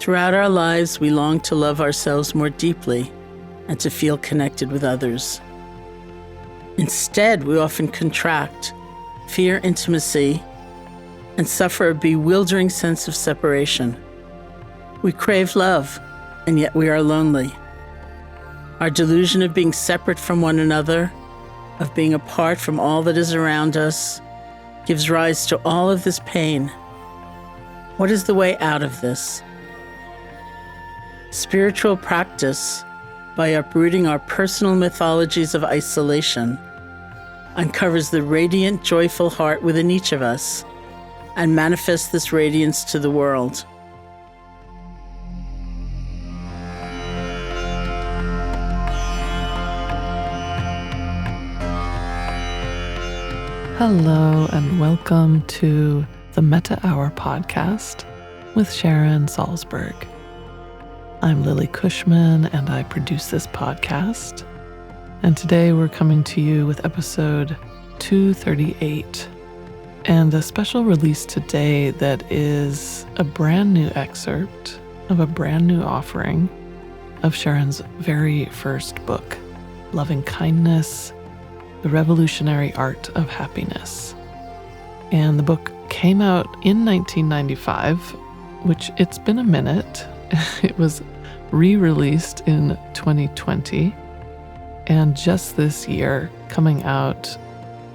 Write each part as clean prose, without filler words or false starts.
Throughout our lives, we long to love ourselves more deeply and to feel connected with others. Instead, we often contract, fear intimacy, and suffer a bewildering sense of separation. We crave love, and yet we are lonely. Our delusion of being separate from one another, of being apart from all that is around us, gives rise to all of this pain. What is the way out of this? Spiritual practice, by uprooting our personal mythologies of isolation, uncovers the radiant, joyful heart within each of us and manifests this radiance to the world. Hello and welcome to the Metta Hour Podcast with Sharon Salzberg. I'm Lily Cushman and I produce this podcast. And today we're coming to you with episode 238 and a special release today that is a brand new excerpt of a brand new offering of Sharon's very first book, Lovingkindness, The Revolutionary Art of Happiness. And the book came out in 1995, which it's been a minute. It was re-released in 2020. And just this year, coming out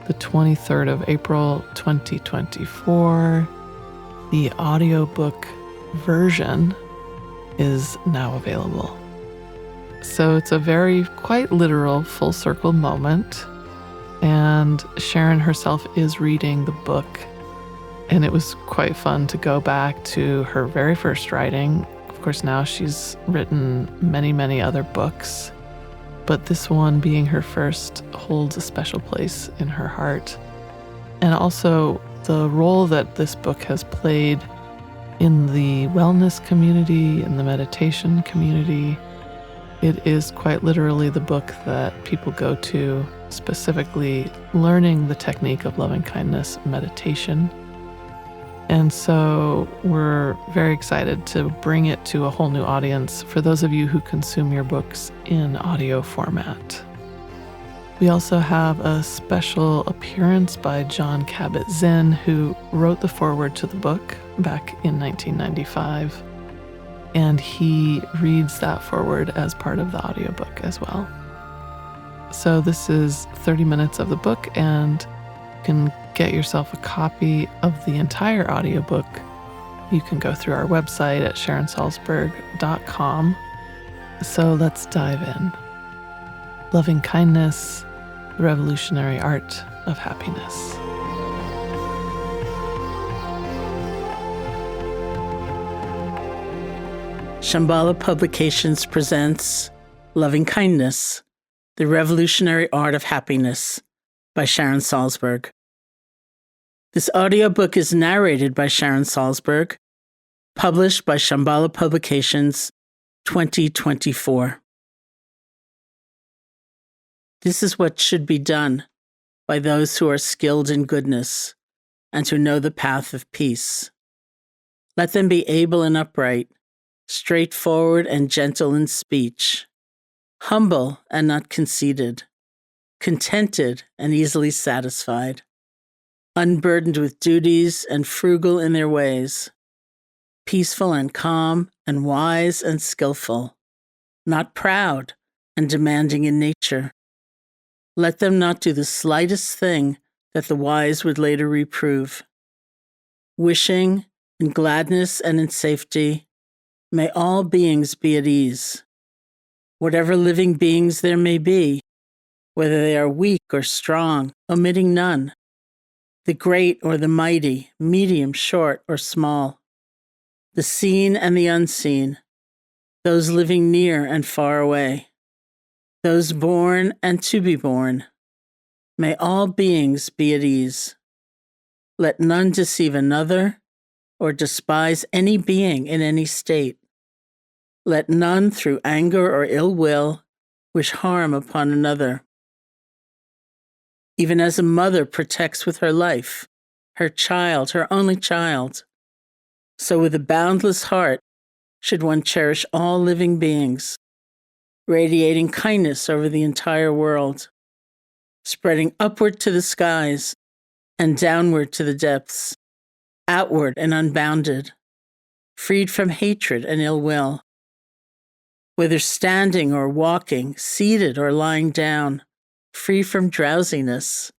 the 23rd of April, 2024, the audiobook version is now available. So it's a very quite literal full circle moment. And Sharon herself is reading the book, and it was quite fun to go back to her very first writing. Of course, now she's written many, many other books, but this one being her first holds a special place in her heart. And also the role that this book has played in the wellness community, in the meditation community. It is quite literally the book that people go to, specifically learning the technique of loving kindness meditation. And so we're very excited to bring it to a whole new audience for those of you who consume your books in audio format. We also have a special appearance by Jon Kabat-Zinn, who wrote the foreword to the book back in 1995. And he reads that foreword as part of the audiobook as well. So this is 30 minutes of the book, and you can get yourself a copy of the entire audiobook. You can go through our website at sharonsalzberg.com. So let's dive in. Lovingkindness, the Revolutionary Art of Happiness. Shambhala Publications presents Lovingkindness, The Revolutionary Art of Happiness by Sharon Salzberg. This audiobook is narrated by Sharon Salzberg, published by Shambhala Publications, 2024. This is what should be done by those who are skilled in goodness and who know the path of peace. Let them be able and upright, straightforward and gentle in speech, humble and not conceited, contented and easily satisfied, unburdened with duties and frugal in their ways, peaceful and calm and wise and skillful, not proud and demanding in nature. Let them not do the slightest thing that the wise would later reprove. Wishing, in gladness and in safety, may all beings be at ease. Whatever living beings there may be, whether they are weak or strong, omitting none, the great or the mighty, medium, short, or small, the seen and the unseen, those living near and far away, those born and to be born, may all beings be at ease. Let none deceive another or despise any being in any state. Let none through anger or ill will wish harm upon another. Even as a mother protects with her life her child, her only child, so with a boundless heart should one cherish all living beings, radiating kindness over the entire world, spreading upward to the skies and downward to the depths, outward and unbounded, freed from hatred and ill will. Whether standing or walking, seated or lying down, free from drowsiness,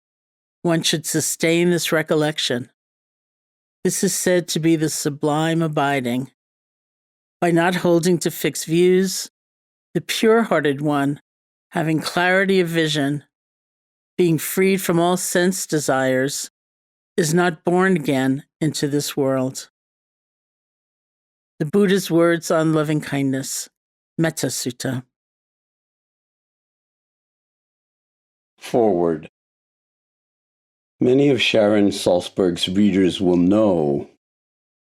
one should sustain this recollection. This is said to be the sublime abiding. By not holding to fixed views, the pure-hearted one, having clarity of vision, being freed from all sense desires, is not born again into this world. The Buddha's words on loving kindness, Metta Sutta. Foreword. Many of Sharon Salzberg's readers will know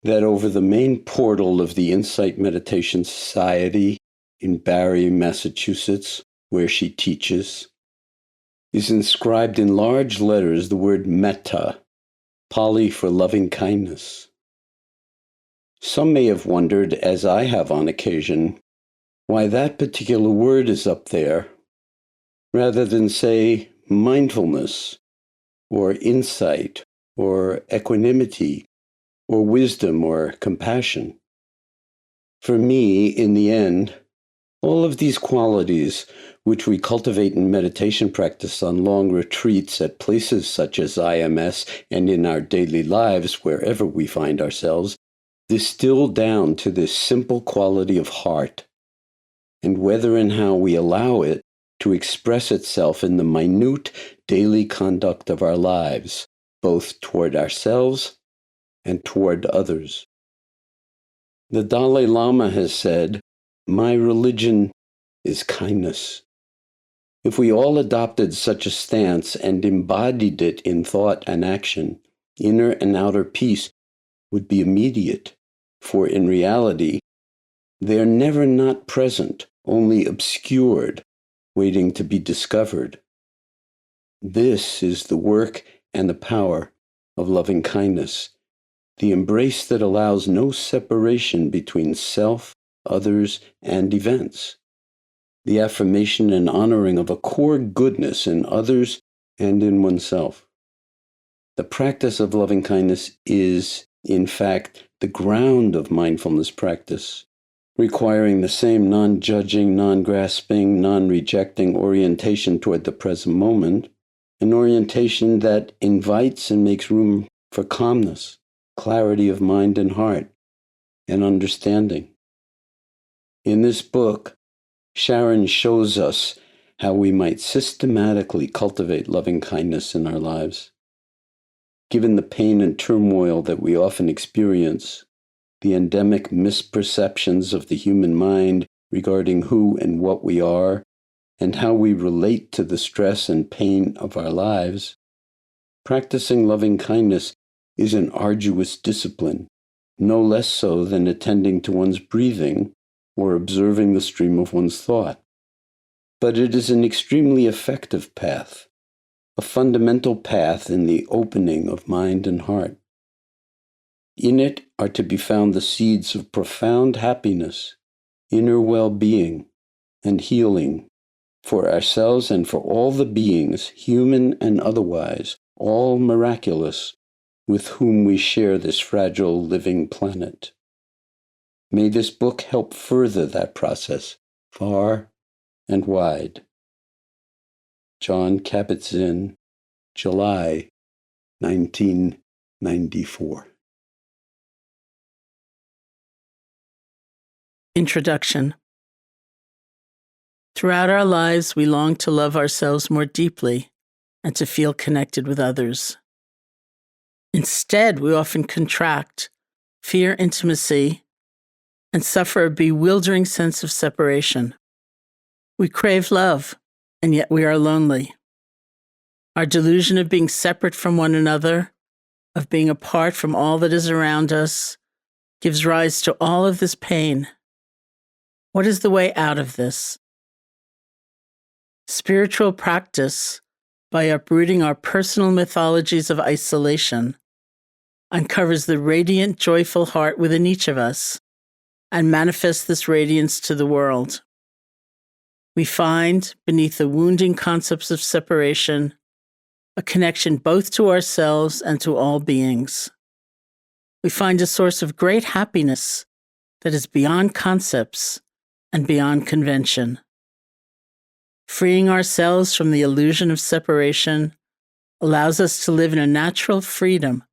that over the main portal of the Insight Meditation Society in Barre, Massachusetts, where she teaches, is inscribed in large letters the word metta, Pali for loving kindness. Some may have wondered, as I have on occasion, why that particular word is up there, rather than, say, mindfulness, or insight, or equanimity, or wisdom, or compassion. For me, in the end, all of these qualities, which we cultivate in meditation practice on long retreats at places such as IMS and in our daily lives, wherever we find ourselves, distill down to this simple quality of heart, and whether and how we allow it to express itself in the minute daily conduct of our lives, both toward ourselves and toward others. The Dalai Lama has said, "My religion is kindness." If we all adopted such a stance and embodied it in thought and action, inner and outer peace would be immediate, for in reality, they are never not present, only obscured, waiting to be discovered. This is the work and the power of loving kindness, the embrace that allows no separation between self, others, and events, the affirmation and honoring of a core goodness in others and in oneself. The practice of loving kindness is, in fact, the ground of mindfulness practice, requiring the same non-judging, non-grasping, non-rejecting orientation toward the present moment, an orientation that invites and makes room for calmness, clarity of mind and heart, and understanding. In this book, Sharon shows us how we might systematically cultivate loving kindness in our lives. Given the pain and turmoil that we often experience, the endemic misperceptions of the human mind regarding who and what we are, and how we relate to the stress and pain of our lives, practicing loving kindness is an arduous discipline, no less so than attending to one's breathing or observing the stream of one's thought. But it is an extremely effective path, a fundamental path in the opening of mind and heart. In it are to be found the seeds of profound happiness, inner well-being, and healing for ourselves and for all the beings, human and otherwise, all miraculous, with whom we share this fragile living planet. May this book help further that process, far and wide. Jon Kabat-Zinn, July 1994. Introduction. Throughout our lives, we long to love ourselves more deeply and to feel connected with others. Instead, we often contract, fear intimacy, and suffer a bewildering sense of separation. We crave love, and yet we are lonely. Our delusion of being separate from one another, of being apart from all that is around us, gives rise to all of this pain. What is the way out of this? Spiritual practice, by uprooting our personal mythologies of isolation, uncovers the radiant, joyful heart within each of us and manifest this radiance to the world. We find, beneath the wounding concepts of separation, a connection both to ourselves and to all beings. We find a source of great happiness that is beyond concepts and beyond convention. Freeing ourselves from the illusion of separation allows us to live in a natural freedom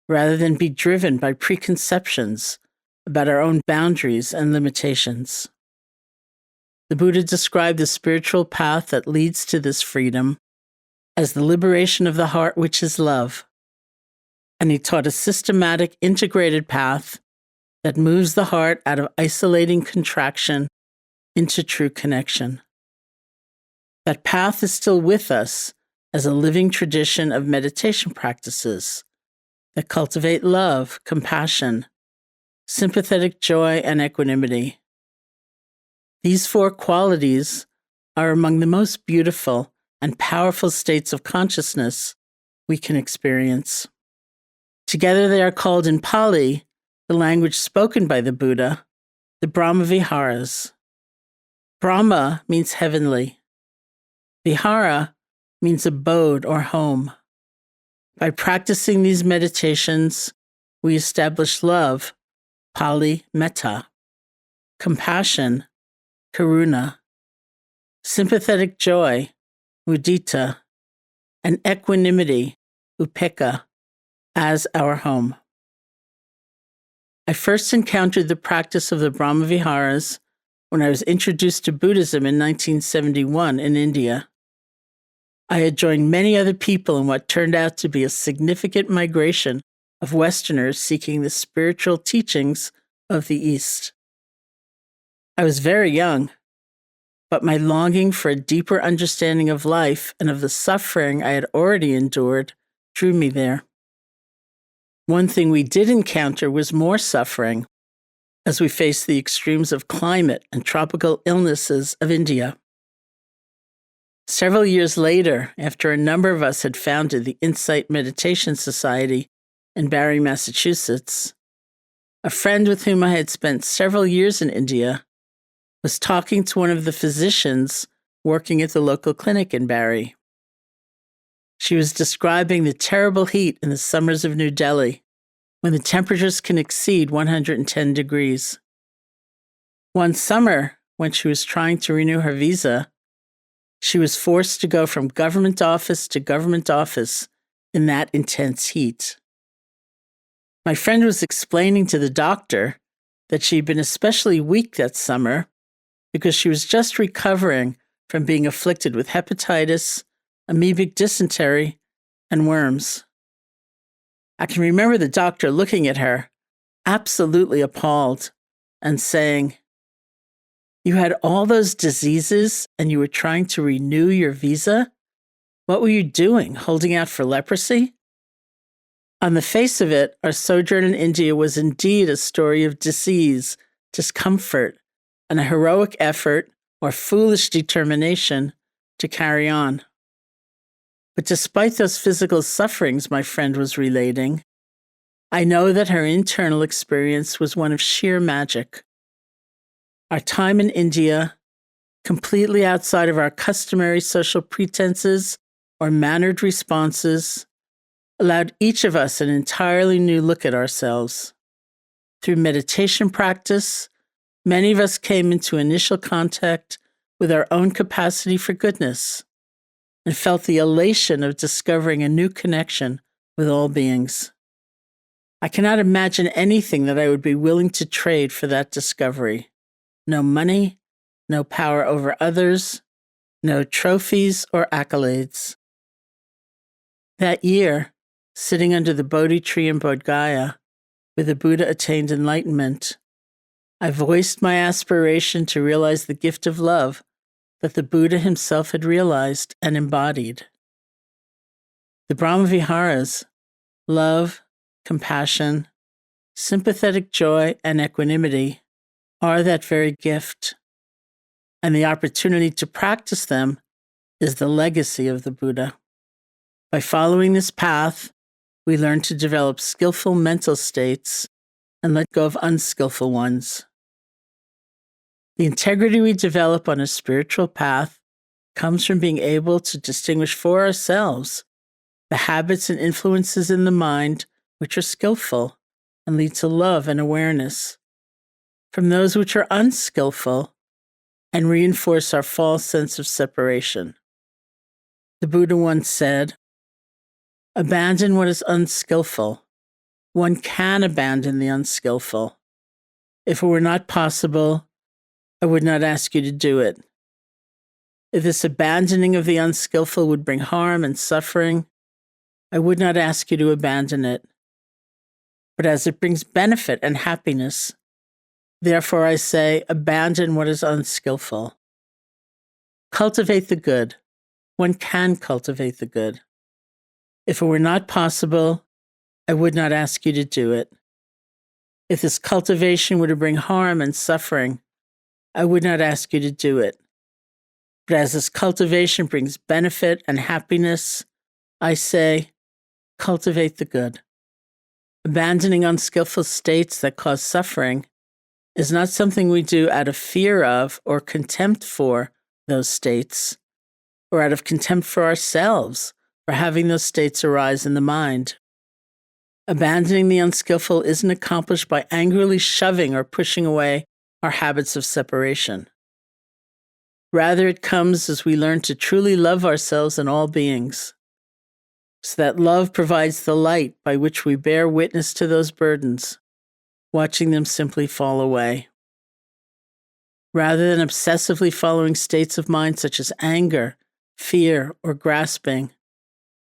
rather than be driven by preconceptions about our own boundaries and limitations. The Buddha described the spiritual path that leads to this freedom as the liberation of the heart, which is love. And he taught a systematic, integrated path that moves the heart out of isolating contraction into true connection. That path is still with us as a living tradition of meditation practices that cultivate love, compassion, sympathetic joy, and equanimity. These 4 qualities are among the most beautiful and powerful states of consciousness we can experience. Together they are called in Pali, the language spoken by the Buddha, the Brahma-viharas. Brahma means heavenly. Vihara means abode or home. By practicing these meditations, we establish love, Pali metta, compassion, karuna, sympathetic joy, mudita, and equanimity, upekkha, as our home. I first encountered the practice of the Brahma-viharas when I was introduced to Buddhism in 1971 in India. I had joined many other people in what turned out to be a significant migration of Westerners seeking the spiritual teachings of the East. I was very young, but my longing for a deeper understanding of life and of the suffering I had already endured drew me there. One thing we did encounter was more suffering as we faced the extremes of climate and tropical illnesses of India. Several years later, after a number of us had founded the Insight Meditation Society in Barre, Massachusetts, a friend with whom I had spent several years in India was talking to one of the physicians working at the local clinic in Barre. She was describing the terrible heat in the summers of New Delhi, when the temperatures can exceed 110 degrees. One summer, when she was trying to renew her visa, she was forced to go from government office to government office in that intense heat. My friend was explaining to the doctor that she'd been especially weak that summer because she was just recovering from being afflicted with hepatitis, amoebic dysentery, and worms. I can remember the doctor looking at her, absolutely appalled, and saying, "You had all those diseases and you were trying to renew your visa? What were you doing, holding out for leprosy?" On the face of it, our sojourn in India was indeed a story of disease, discomfort, and a heroic effort or foolish determination to carry on. But despite those physical sufferings my friend was relating, I know that her internal experience was one of sheer magic. Our time in India, completely outside of our customary social pretenses or mannered responses, allowed each of us an entirely new look at ourselves. Through meditation practice, many of us came into initial contact with our own capacity for goodness and felt the elation of discovering a new connection with all beings. I cannot imagine anything that I would be willing to trade for that discovery. No money, no power over others, no trophies or accolades. That year, sitting under the Bodhi tree in Bodh Gaya, where the Buddha attained enlightenment, I voiced my aspiration to realize the gift of love that the Buddha himself had realized and embodied. The Brahma-viharas, love, compassion, sympathetic joy, and equanimity, are that very gift, and the opportunity to practice them is the legacy of the Buddha. By following this path, we learn to develop skillful mental states and let go of unskillful ones. The integrity we develop on a spiritual path comes from being able to distinguish for ourselves the habits and influences in the mind which are skillful and lead to love and awareness, from those which are unskillful and reinforce our false sense of separation. The Buddha once said, "Abandon what is unskillful. One can abandon the unskillful. If it were not possible, I would not ask you to do it. If this abandoning of the unskillful would bring harm and suffering, I would not ask you to abandon it. But as it brings benefit and happiness, therefore I say, abandon what is unskillful. Cultivate the good. One can cultivate the good. If it were not possible, I would not ask you to do it. If this cultivation were to bring harm and suffering, I would not ask you to do it. But as this cultivation brings benefit and happiness, I say, cultivate the good. Abandoning unskillful states that cause suffering is not something we do out of fear of or contempt for those states, or out of contempt for ourselves for having those states arise in the mind. Abandoning the unskillful isn't accomplished by angrily shoving or pushing away our habits of separation. Rather, it comes as we learn to truly love ourselves and all beings, so that love provides the light by which we bear witness to those burdens, watching them simply fall away. Rather than obsessively following states of mind such as anger, fear, or grasping,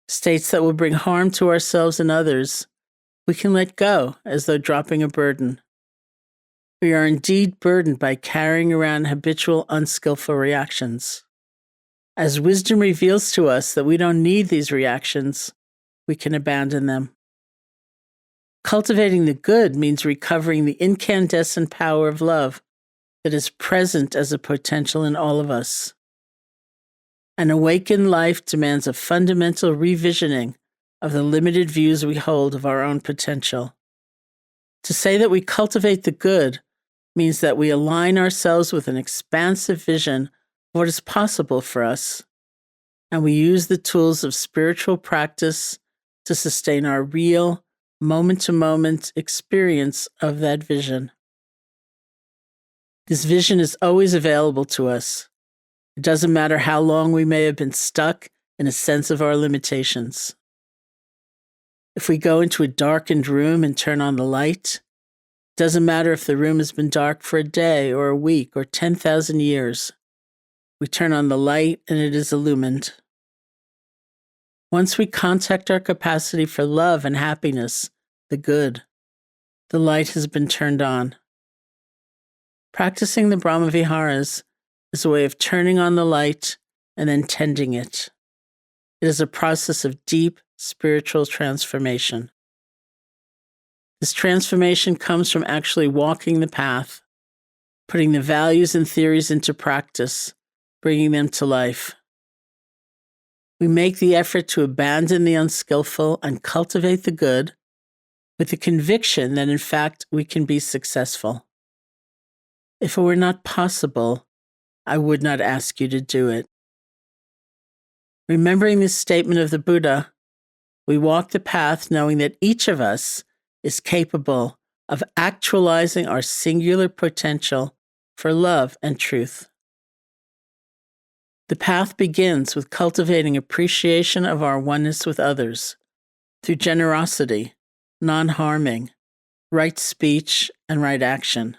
states that will bring harm to ourselves and others, we can let go as though dropping a burden. We are indeed burdened by carrying around habitual unskillful reactions. As wisdom reveals to us that we don't need these reactions, we can abandon them. Cultivating the good means recovering the incandescent power of love that is present as a potential in all of us. An awakened life demands a fundamental revisioning of the limited views we hold of our own potential. To say that we cultivate the good means that we align ourselves with an expansive vision of what is possible for us, and we use the tools of spiritual practice to sustain our real, moment-to-moment experience of that vision. This vision is always available to us. It doesn't matter how long we may have been stuck in a sense of our limitations. If we go into a darkened room and turn on the light, it doesn't matter if the room has been dark for a day or a week or 10,000 years. We turn on the light and it is illumined. Once we contact our capacity for love and happiness, the good, the light has been turned on. Practicing the Brahmaviharas is a way of turning on the light and then tending it. It is a process of deep spiritual transformation. This transformation comes from actually walking the path, putting the values and theories into practice, bringing them to life. We make the effort to abandon the unskillful and cultivate the good with the conviction that in fact we can be successful. If it were not possible, I would not ask you to do it. Remembering this statement of the Buddha, we walk the path knowing that each of us is capable of actualizing our singular potential for love and truth. The path begins with cultivating appreciation of our oneness with others through generosity, non-harming, right speech, and right action.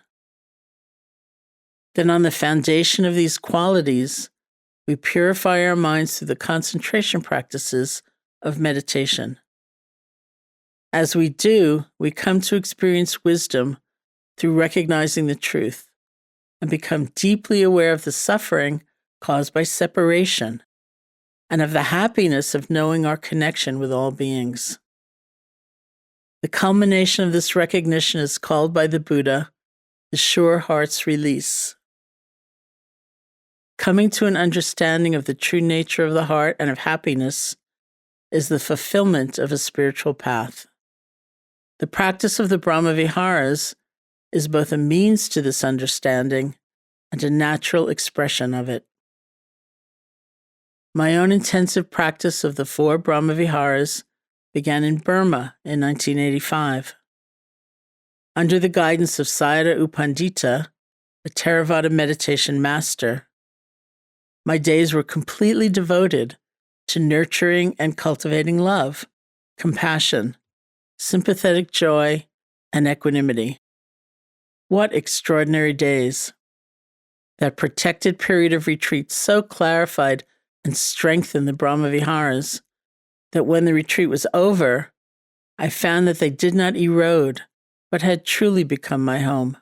Then on the foundation of these qualities, we purify our minds through the concentration practices of meditation. As we do, we come to experience wisdom through recognizing the truth and become deeply aware of the suffering caused by separation and of the happiness of knowing our connection with all beings. The culmination of this recognition is called by the Buddha the sure heart's release. Coming to an understanding of the true nature of the heart and of happiness is the fulfillment of a spiritual path. The practice of the Brahmaviharas is both a means to this understanding and a natural expression of it. My own intensive practice of the 4 Brahmaviharas began in Burma in 1985. Under the guidance of Sayadaw U Pandita, a Theravada meditation master, my days were completely devoted to nurturing and cultivating love, compassion, sympathetic joy, and equanimity. What extraordinary days! That protected period of retreat so clarified and strengthened the Brahmaviharas that when the retreat was over, I found that they did not erode, but had truly become my home.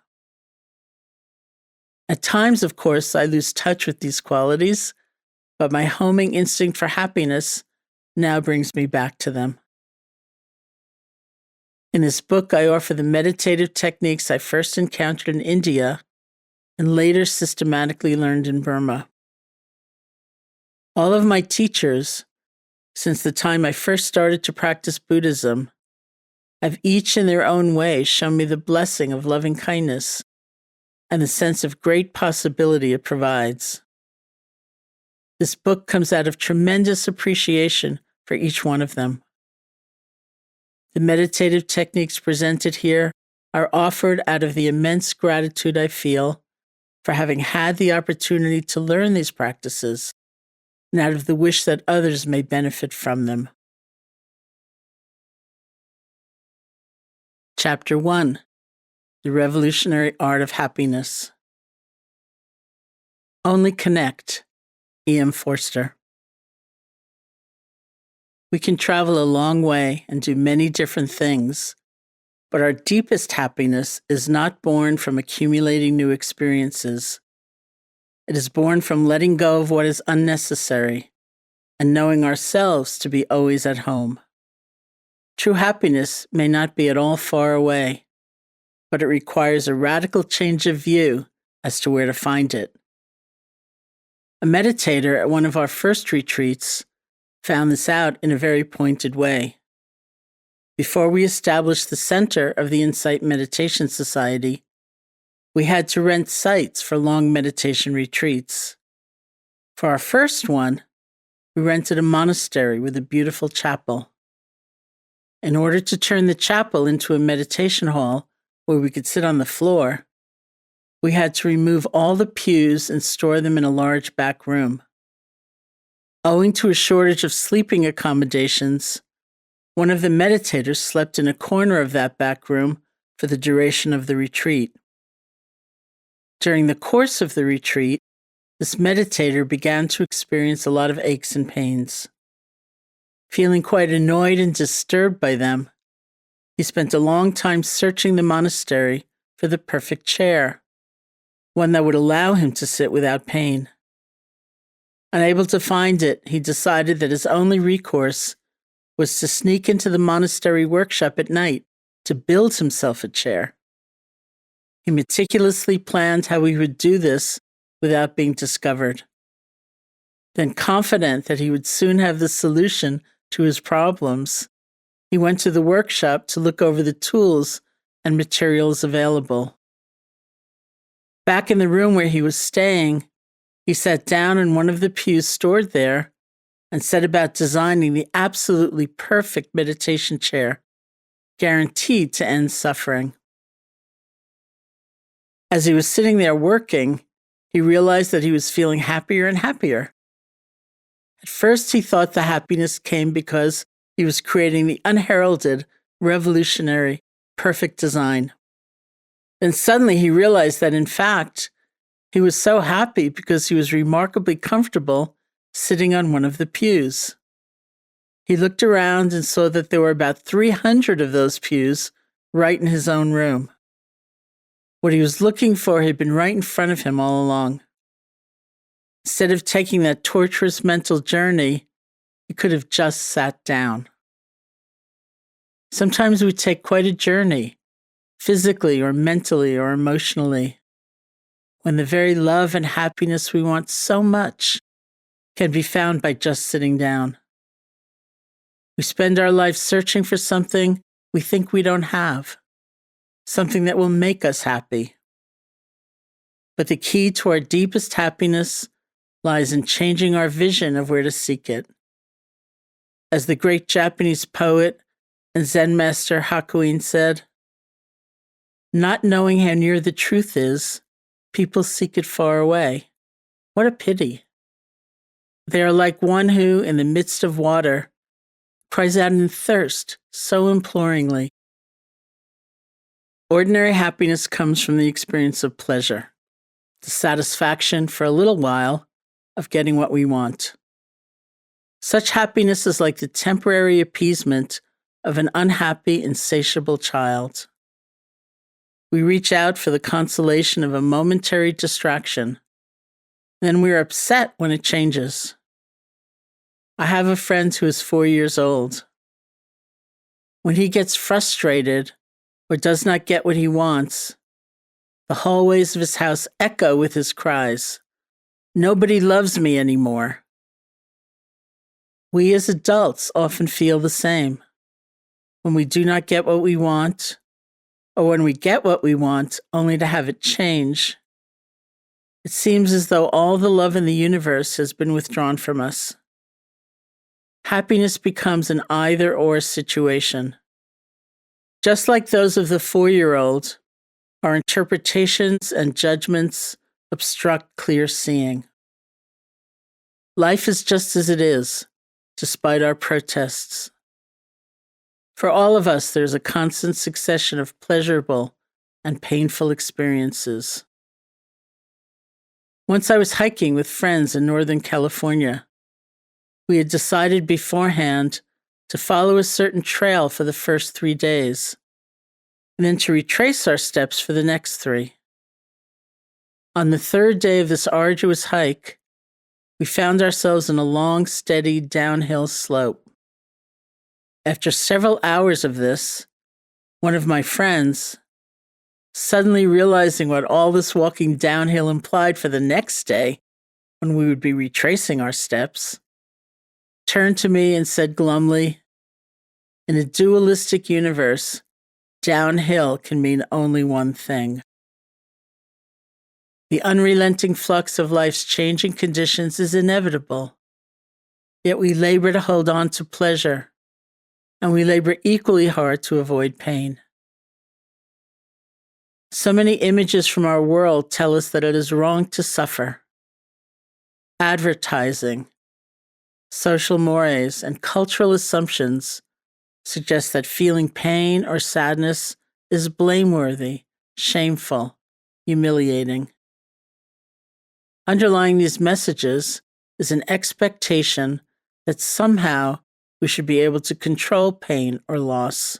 At times, of course, I lose touch with these qualities, but my homing instinct for happiness now brings me back to them. In this book, I offer the meditative techniques I first encountered in India and later systematically learned in Burma. All of my teachers, since the time I first started to practice Buddhism, have each in their own way shown me the blessing of loving kindness and the sense of great possibility it provides. This book comes out of tremendous appreciation for each one of them. The meditative techniques presented here are offered out of the immense gratitude I feel for having had the opportunity to learn these practices, and out of the wish that others may benefit from them. Chapter 1: The Revolutionary Art of Happiness. Only Connect, E.M. Forster. We can travel a long way and do many different things, but our deepest happiness is not born from accumulating new experiences. It is born from letting go of what is unnecessary and knowing ourselves to be always at home. True happiness may not be at all far away, but it requires a radical change of view as to where to find it. A meditator at one of our first retreats found this out in a very pointed way. Before we established the center of the Insight Meditation Society, we had to rent sites for long meditation retreats. For our first one, we rented a monastery with a beautiful chapel. In order to turn the chapel into a meditation hall where we could sit on the floor, we had to remove all the pews and store them in a large back room. Owing to a shortage of sleeping accommodations, one of the meditators slept in a corner of that back room for the duration of the retreat. During the course of the retreat, this meditator began to experience a lot of aches and pains. Feeling quite annoyed and disturbed by them, he spent a long time searching the monastery for the perfect chair, one that would allow him to sit without pain. Unable to find it, he decided that his only recourse was to sneak into the monastery workshop at night to build himself a chair. He meticulously planned how he would do this without being discovered. Then, confident that he would soon have the solution to his problems, he went to the workshop to look over the tools and materials available. Back in the room where he was staying, he sat down in one of the pews stored there and set about designing the absolutely perfect meditation chair, guaranteed to end suffering. As he was sitting there working, he realized that he was feeling happier and happier. At first, he thought the happiness came because he was creating the unheralded, revolutionary, perfect design. Then suddenly he realized that, in fact, he was so happy because he was remarkably comfortable sitting on one of the pews. He looked around and saw that there were about 300 of those pews right in his own room. What he was looking for had been right in front of him all along. Instead of taking that torturous mental journey, he could have just sat down. Sometimes we take quite a journey, physically or mentally or emotionally, when the very love and happiness we want so much can be found by just sitting down. We spend our life searching for something we think we don't have, something that will make us happy. But the key to our deepest happiness lies in changing our vision of where to seek it. As the great Japanese poet and Zen master Hakuin said, "Not knowing how near the truth is, people seek it far away. What a pity. They are like one who, in the midst of water, cries out in thirst so imploringly." Ordinary happiness comes from the experience of pleasure, the satisfaction for a little while of getting what we want. Such happiness is like the temporary appeasement of an unhappy, insatiable child. We reach out for the consolation of a momentary distraction. Then we are upset when it changes. I have a friend who is 4 years old. When he gets frustrated or does not get what he wants, the hallways of his house echo with his cries, "Nobody loves me anymore." We as adults often feel the same. When we do not get what we want, or when we get what we want only to have it change, it seems as though all the love in the universe has been withdrawn from us. Happiness becomes an either-or situation. Just like those of the 4-year-old, our interpretations and judgments obstruct clear seeing. Life is just as it is, despite our protests. For all of us, there's a constant succession of pleasurable and painful experiences. Once I was hiking with friends in Northern California. We had decided beforehand to follow a certain trail for the first 3 days, and then to retrace our steps for the next 3. On the 3rd day of this arduous hike, we found ourselves in a long, steady downhill slope. After several hours of this, one of my friends, suddenly realizing what all this walking downhill implied for the next day, when we would be retracing our steps, turned to me and said glumly, "In a dualistic universe, downhill can mean only one thing." The unrelenting flux of life's changing conditions is inevitable, yet we labor to hold on to pleasure, and we labor equally hard to avoid pain. So many images from our world tell us that it is wrong to suffer. Advertising, social mores, and cultural assumptions suggest that feeling pain or sadness is blameworthy, shameful, humiliating. Underlying these messages is an expectation that somehow we should be able to control pain or loss.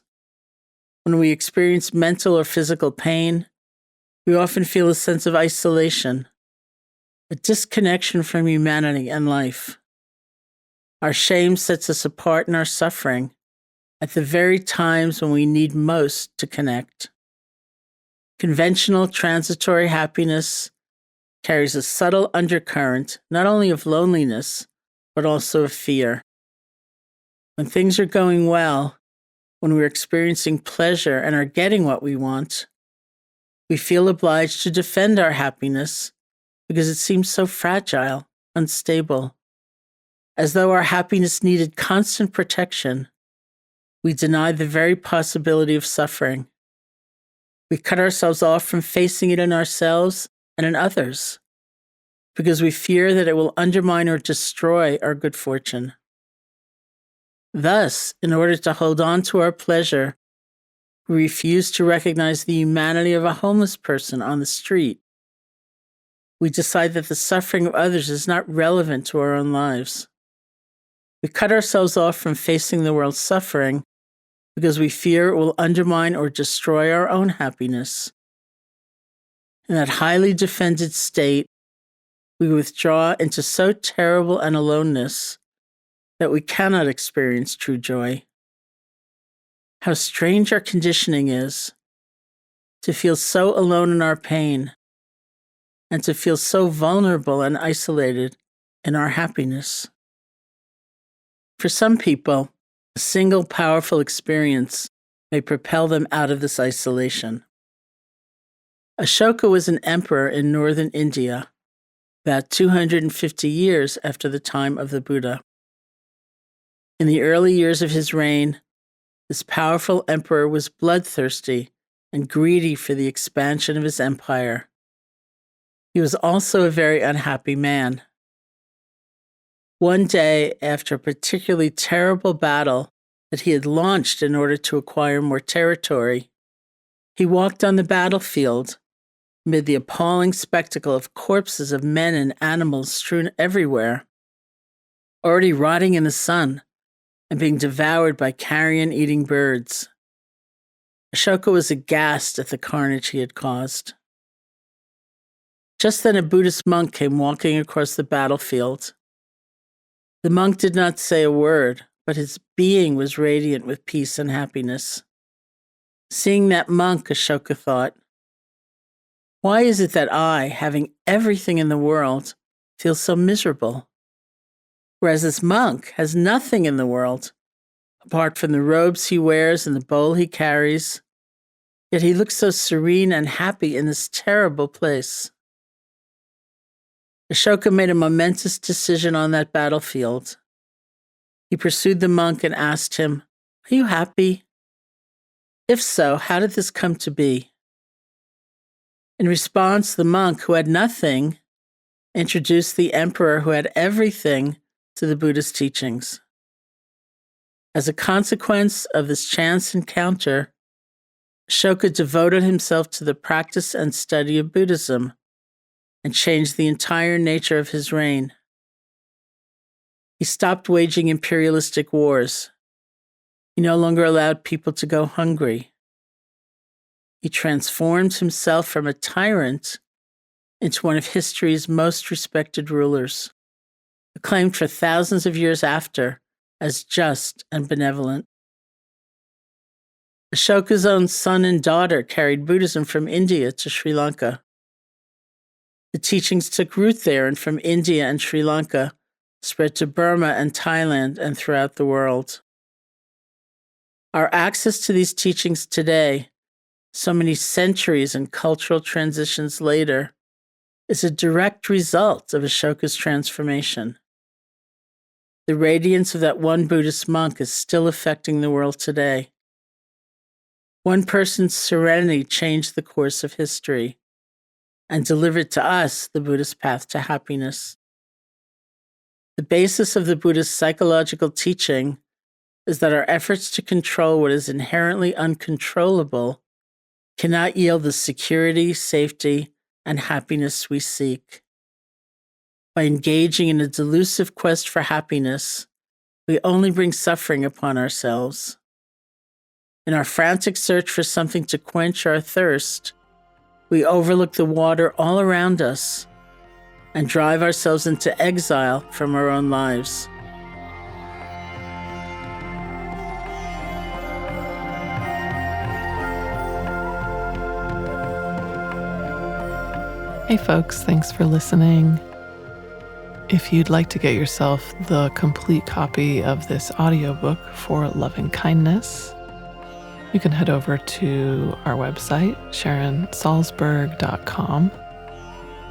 When we experience mental or physical pain, we often feel a sense of isolation, a disconnection from humanity and life. Our shame sets us apart in our suffering at the very times when we need most to connect. Conventional transitory happiness carries a subtle undercurrent not only of loneliness, but also of fear. When things are going well, when we're experiencing pleasure and are getting what we want, we feel obliged to defend our happiness because it seems so fragile, unstable. As though our happiness needed constant protection, we deny the very possibility of suffering. We cut ourselves off from facing it in ourselves and in others because we fear that it will undermine or destroy our good fortune. Thus, in order to hold on to our pleasure, we refuse to recognize the humanity of a homeless person on the street. We decide that the suffering of others is not relevant to our own lives. We cut ourselves off from facing the world's suffering because we fear it will undermine or destroy our own happiness. In that highly defended state, we withdraw into so terrible an aloneness that we cannot experience true joy. How strange our conditioning is, to feel so alone in our pain, and to feel so vulnerable and isolated in our happiness. For some people, a single powerful experience may propel them out of this isolation. Ashoka was an emperor in northern India, about 250 years after the time of the Buddha. In the early years of his reign, this powerful emperor was bloodthirsty and greedy for the expansion of his empire. He was also a very unhappy man. One day, after a particularly terrible battle that he had launched in order to acquire more territory, he walked on the battlefield amid the appalling spectacle of corpses of men and animals strewn everywhere, already rotting in the sun and being devoured by carrion-eating birds. Ashoka was aghast at the carnage he had caused. Just then a Buddhist monk came walking across the battlefield. The monk did not say a word, but his being was radiant with peace and happiness. Seeing that monk, Ashoka thought, why is it that I, having everything in the world, feel so miserable? Whereas this monk has nothing in the world, apart from the robes he wears and the bowl he carries, yet he looks so serene and happy in this terrible place. Ashoka made a momentous decision on that battlefield. He pursued the monk and asked him, "Are you happy? If so, how did this come to be?" In response, the monk, who had nothing, introduced the emperor, who had everything, to the Buddhist teachings. As a consequence of this chance encounter, Ashoka devoted himself to the practice and study of Buddhism and changed the entire nature of his reign. He stopped waging imperialistic wars. He no longer allowed people to go hungry. He transformed himself from a tyrant into one of history's most respected rulers, acclaimed for thousands of years after as just and benevolent. Ashoka's own son and daughter carried Buddhism from India to Sri Lanka. The teachings took root there, and from India and Sri Lanka spread to Burma and Thailand and throughout the world. Our access to these teachings today, so many centuries and cultural transitions later, is a direct result of Ashoka's transformation. The radiance of that one Buddhist monk is still affecting the world today. One person's serenity changed the course of history and delivered to us the Buddhist path to happiness. The basis of the Buddhist psychological teaching is that our efforts to control what is inherently uncontrollable cannot yield the security, safety, and happiness we seek. By engaging in a delusive quest for happiness, we only bring suffering upon ourselves. In our frantic search for something to quench our thirst, we overlook the water all around us and drive ourselves into exile from our own lives. Hey folks, thanks for listening. If you'd like to get yourself the complete copy of this audiobook for Lovingkindness, you can head over to our website, SharonSalzberg.com,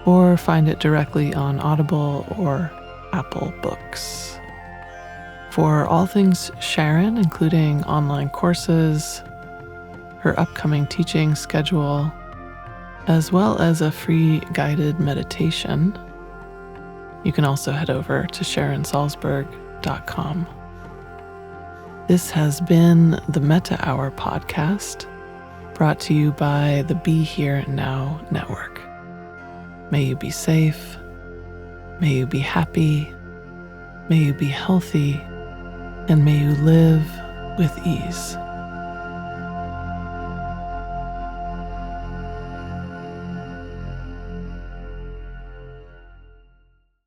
or find it directly on Audible or Apple Books. For all things Sharon, including online courses, her upcoming teaching schedule, as well as a free guided meditation, you can also head over to SharonSalzberg.com. This has been the Metta Hour Podcast, brought to you by the Be Here Now Network. May you be safe, may you be happy, may you be healthy, and may you live with ease.